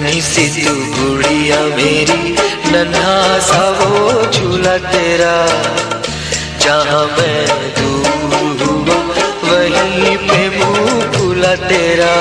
नन्ही सी तू गुड़िया मेरी, नन्हा सा वो झूला तेरा। जहाँ मैं दूर हुआ वहीं पे मुँह खुला तेरा।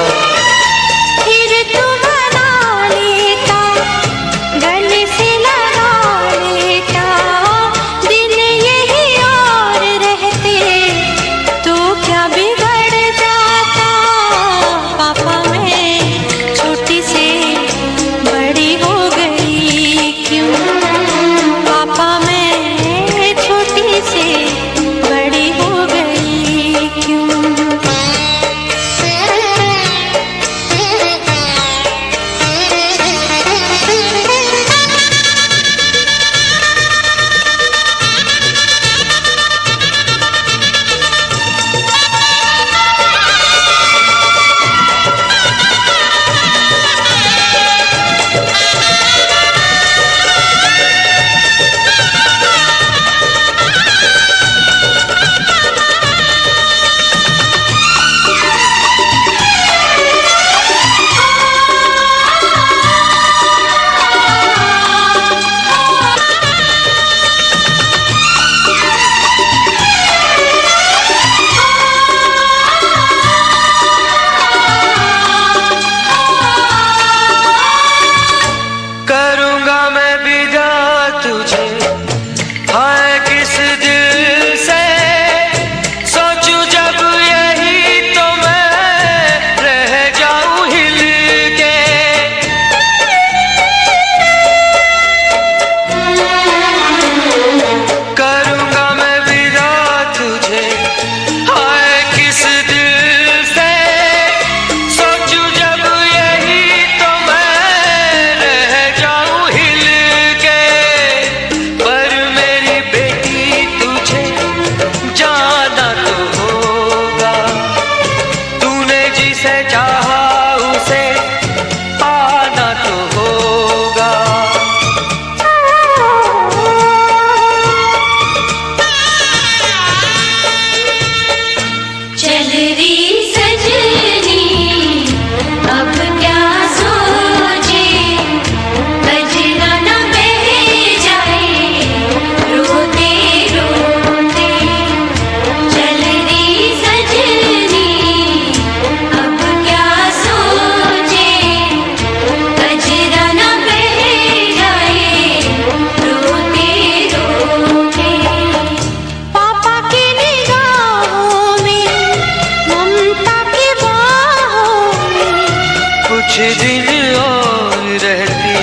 कुछ दिन और रहती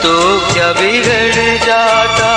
तो क्या बिगड़ जाता।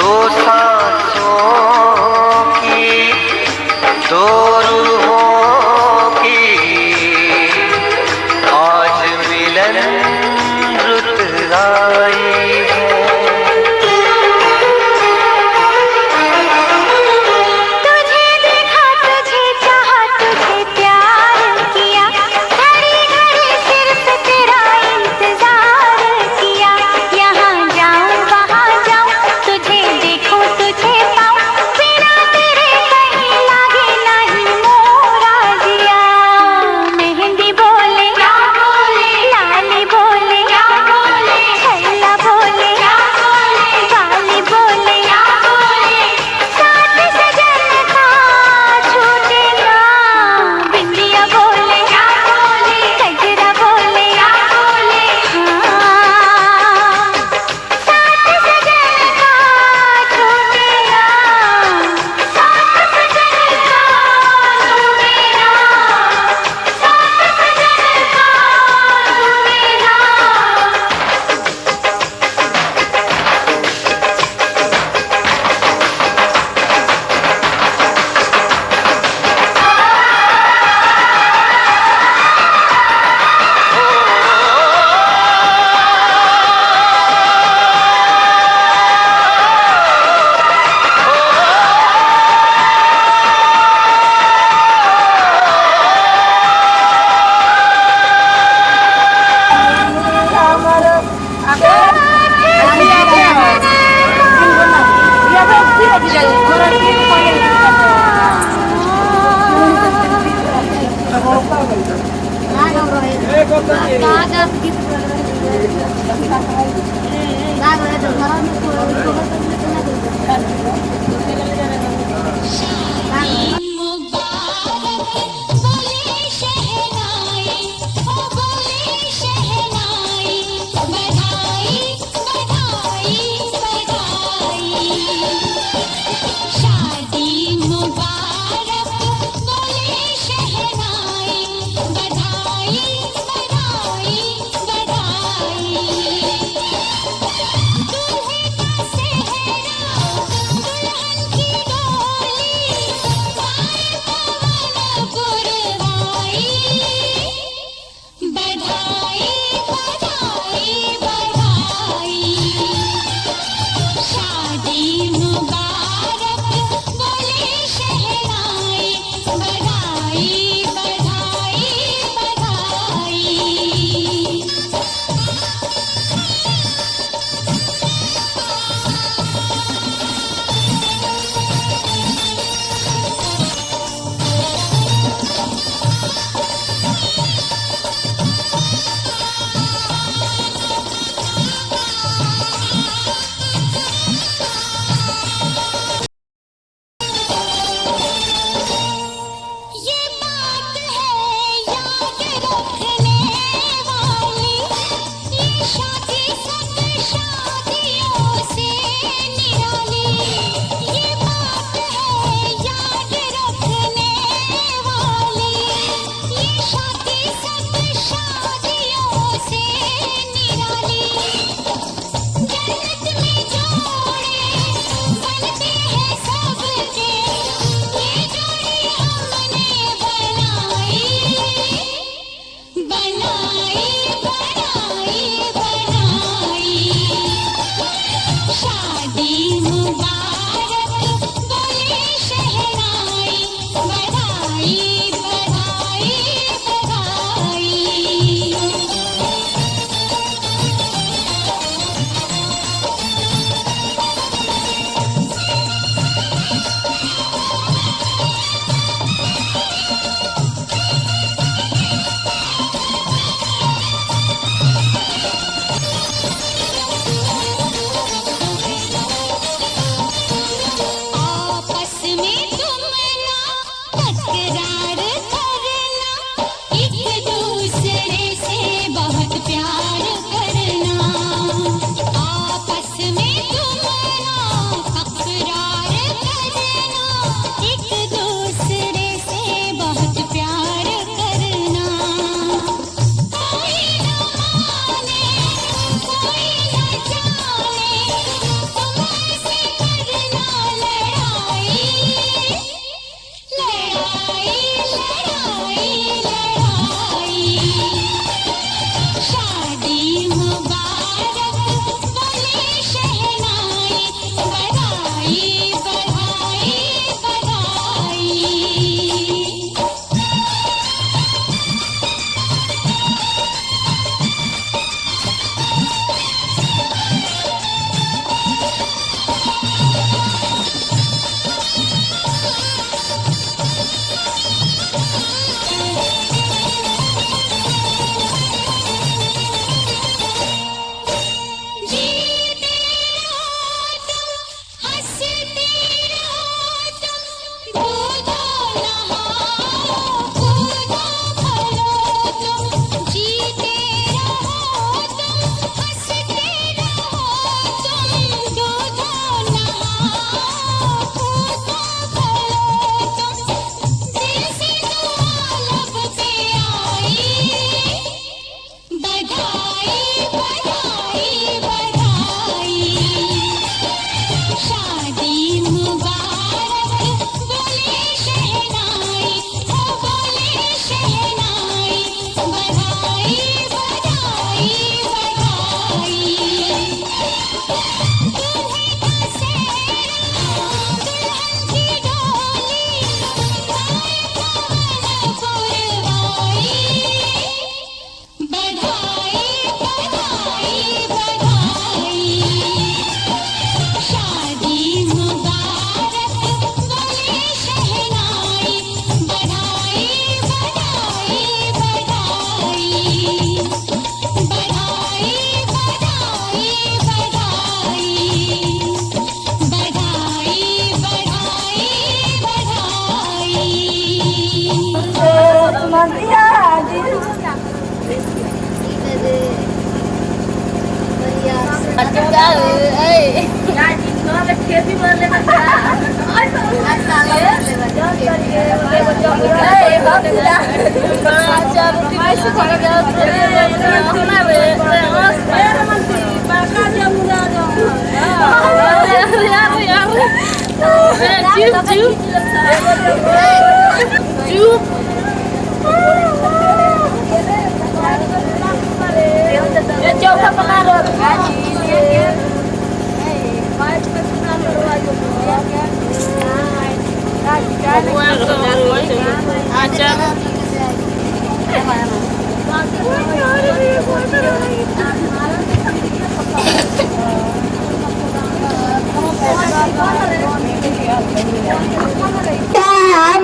दो सांसों की, दो रूहों की आज मिलन रुत आई है। तुझे देखा, तुझे चाहा, तुझे प्यार किया, घड़ी घड़ी सिर्फ तेरा इंतजार किया। यहाँ जाऊं वहाँ जाऊं, तुझे देखूं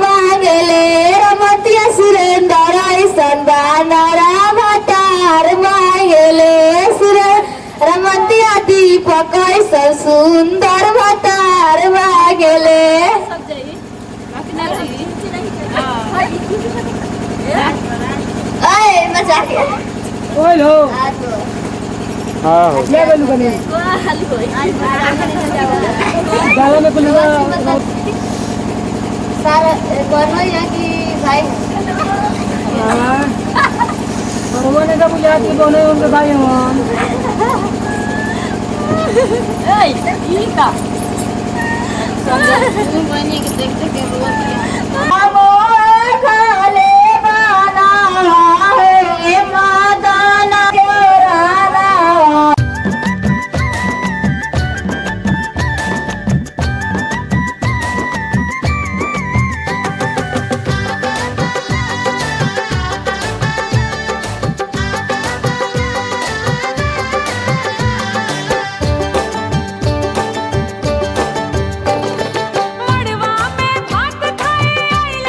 मांगले रमतिया सुरेंद्र ऐसन बानरा भटार मांगले रमतिया दीपक ऐसन सुंदर भटार मांगले सारा बनो या कि भाई भगवान का बुझा के बने उनके भाई हम ई का सब तुम बने के देखते के बोल खाले बाना है मादाना के राना मड़वा में भात खाए आइल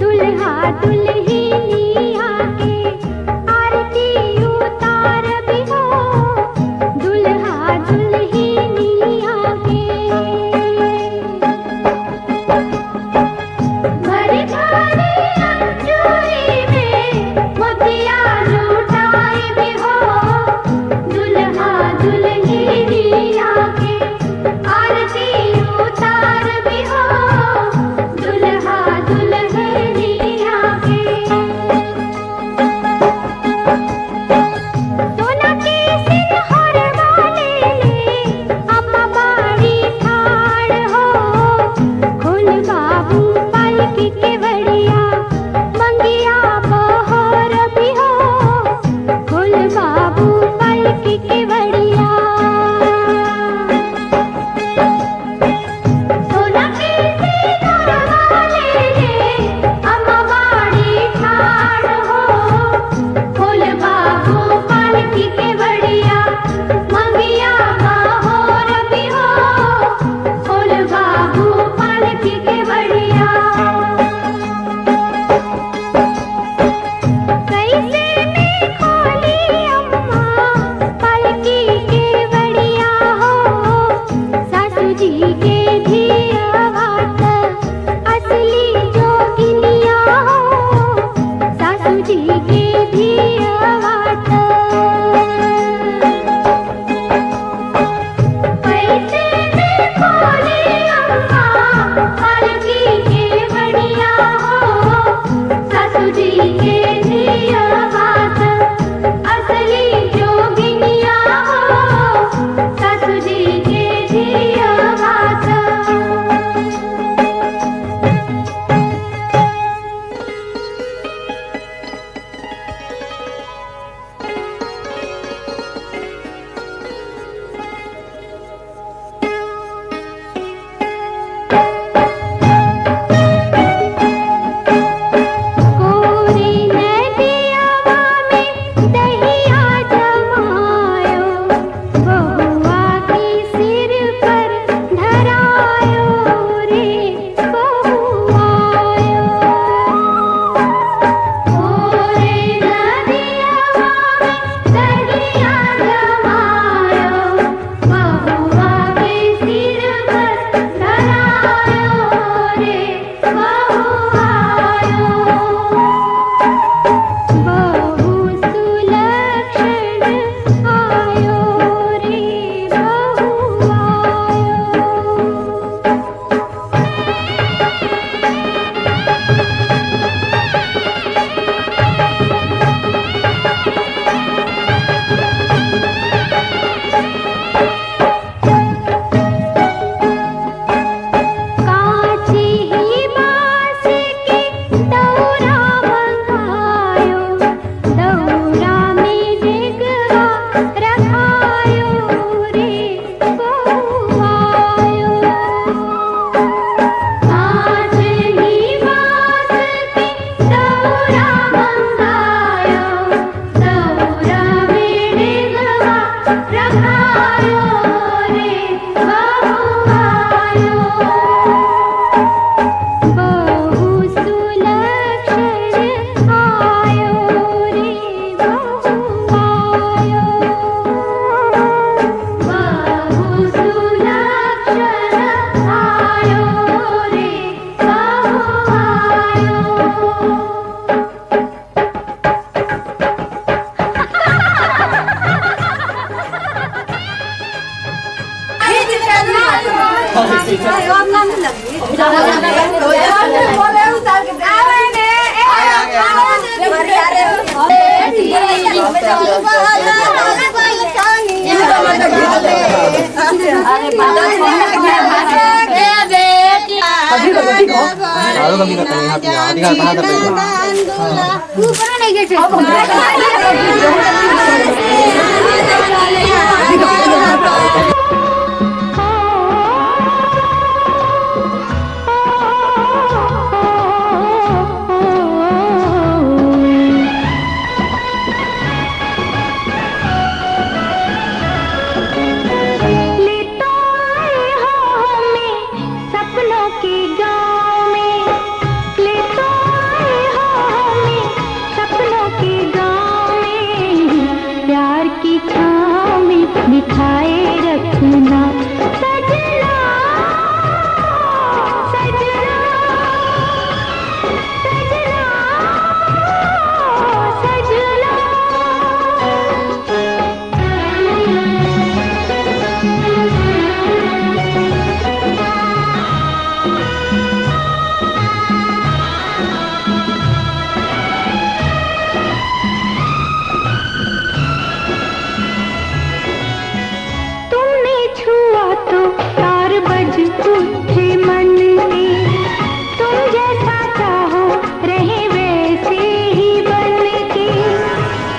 दुल्हा दुल्हनिया ससुजी के धियावात पैसे में खोली अम्मा हल्की के बढ़िया हो ससुजी के धियावात असली जोगिनिया हो ससुजी के धियावात कोरी नदियावा में दहिया जमायो बहुआ की सिर पर धरायो रे बहुआयो कोरी नदियावा में दहिया जमायो बहुआ के सिर पर धरायो रे बहुआयो बहु सुलक्षण आयो रे बहुआयो कांची ही बांस की दौरा मंगायो दौरा में डिगवा रखायो रे बहुआयो कांच ही बांस की दौरा मंगायो दौरा में डिगवा रखायो रे बहुआयो बहु सुलक्षण आयो रे बहुआयो बहु सुलक्षण आयो रे ले तो आए हो हमें सपनों के गाँव में ले तो आए हो हमें सपनों के गाँव में प्यार की छाँव में बिठाए रखना सजना सजना सजना तुमने छुआ तो तार बज उठे मन में तुम जैसा चाहो रहे वैसे ही बन के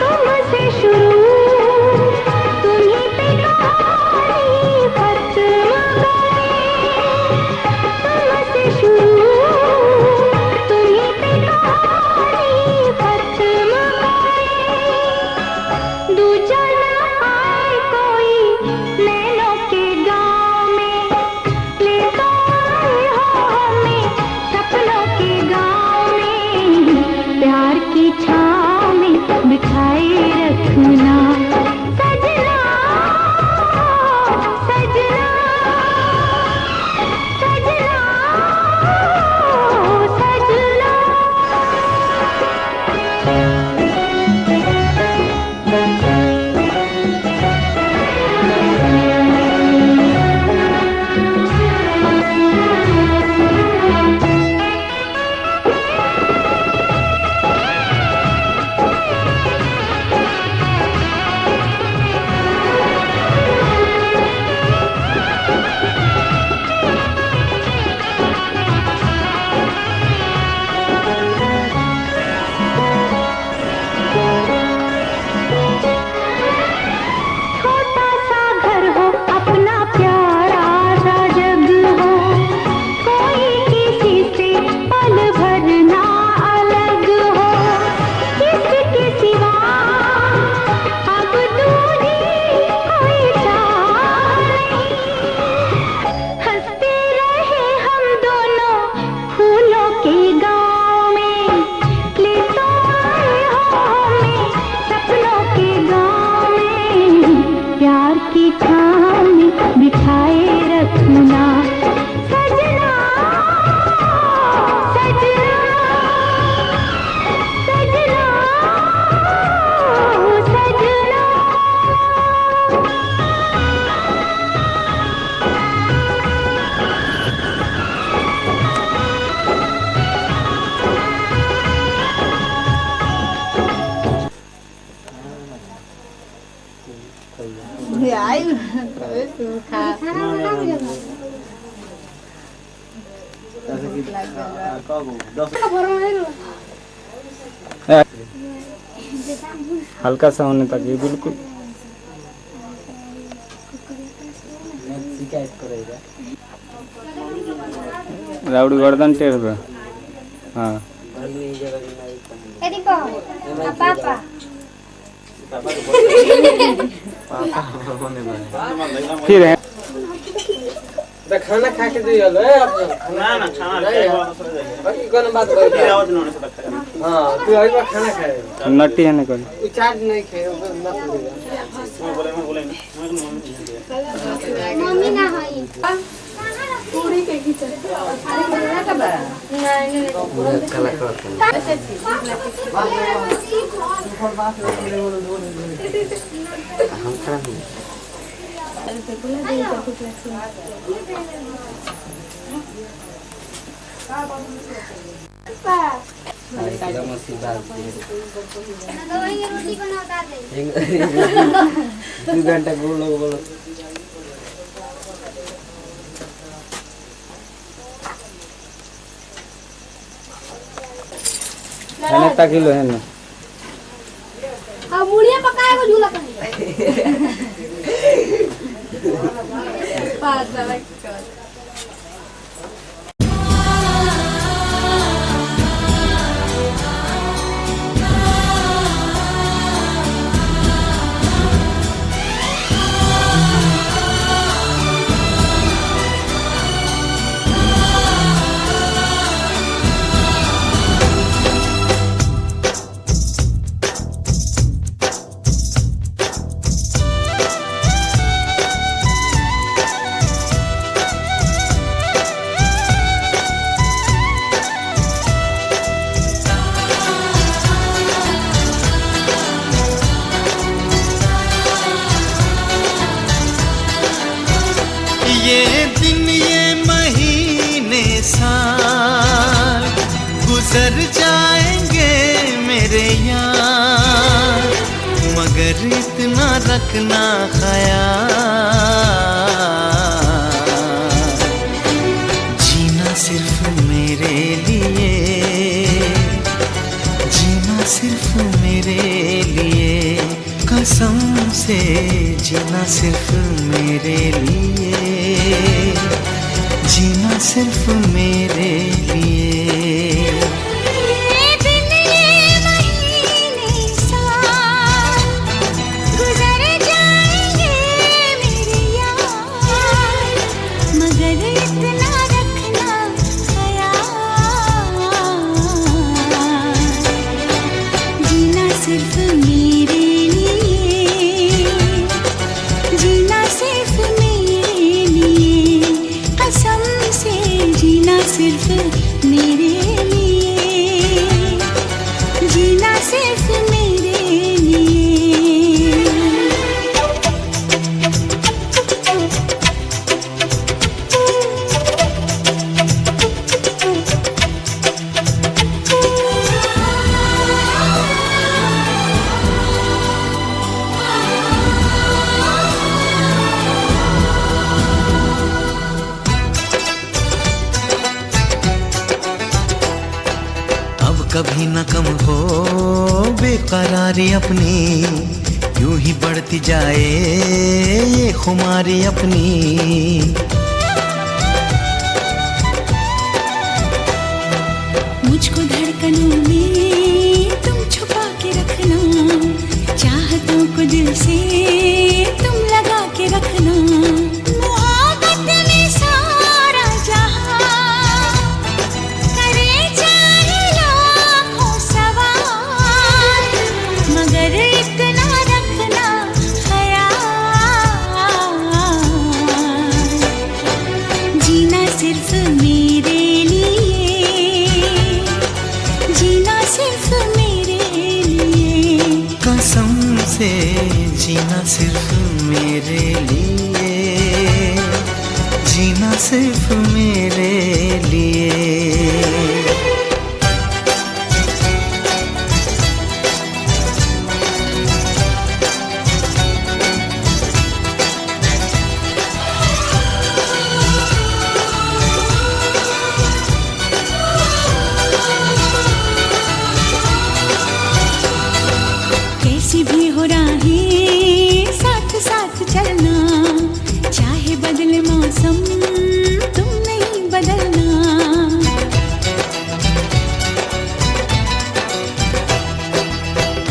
तुमसे शुरू तुम्हीं पे कहानी खत्म करे तुमसे शुरू तुम्हीं पे कहानी खत्म करे दूजा ना आए कोई नैनों के गाँव में ले तो आए हो हमें सपनों के गाँव में प्यार की छाँव में बिठाए रखना सजना सजना सजना सजना आई सूखा हल्का सा होने तक ये बिल्कुल राउडी गर्दन टेढ़ बा। हाँ पापा फिर है खाना खा के दियो ले आप ना ना खाना खाएगा भाई कोनो बात कर हां तू आई बा खाना खाए नट्टी है ना कोई तू चार्ज नहीं खाए मत बोले मम्मी ना होई पूरी के खींचे अरे बना का बा नहीं कला कर हम खा रोटी बनाता दे 2 घंटा बोलो बोलो है ना किलो है ना अब मुड़िया पकाएगा झूला कर पास वाला ये दिन ये महीने साल गुजर जाएंगे मेरे यार, मगर इतना रखना ख्याल, जीना सिर्फ मेरे लिए, जीना सिर्फ मेरे लिए, कसम से जीना सिर्फ मेरे लिए, जीना सिर्फ मेरे लिए। सिर्फ मेरे लिए, जीना सिर्फ मेरे लिए। कभी न कम हो बेकरारी अपनी, यूं ही बढ़ती जाए ये खुमारी अपनी। मुझको धड़कनों में तुम छुपा के रखना, चाहतों को दिल से तुम लगा के रखना। मोहब्बत में सारा जहां करे चाहे लाखों सवाल, मगर इतना रखना ख्याल, जीना सिर्फ मेरे लिए, जीना सिर्फ मेरे लिए। कसम से जीना सिर्फ मेरे लिए, जीना सिर्फ मेरे लिए।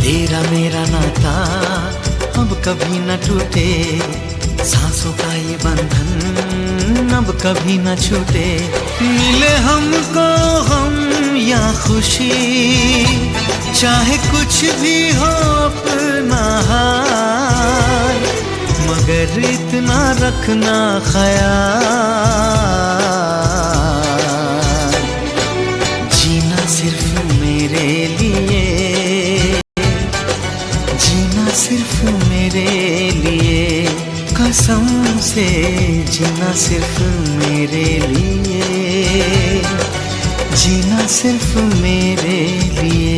तेरा मेरा नाता अब कभी न टूटे, सांसों का ये बंधन अब कभी न छूटे। मिले हमको हम या खुशी, चाहे कुछ भी हो अपना हाल, मगर इतना रखना ख्याल, जीना सिर्फ मेरे लिए, जीना सिर्फ मेरे लिए, कसम से जीना सिर्फ मेरे लिए, जीना सिर्फ मेरे लिए।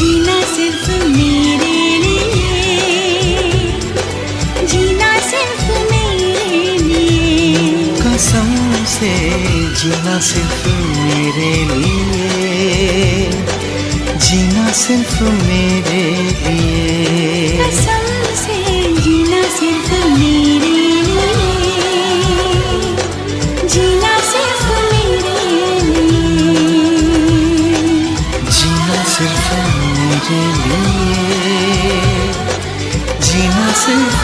जीना सिर्फ मेरे लिए, जीना सिर्फ मेरे लिए, कसम से जीना सिर्फ मेरे लिए, जीना सिर्फ मेरे लिए, जीना सिर्फ मेरे लिए, जीना सिर्फ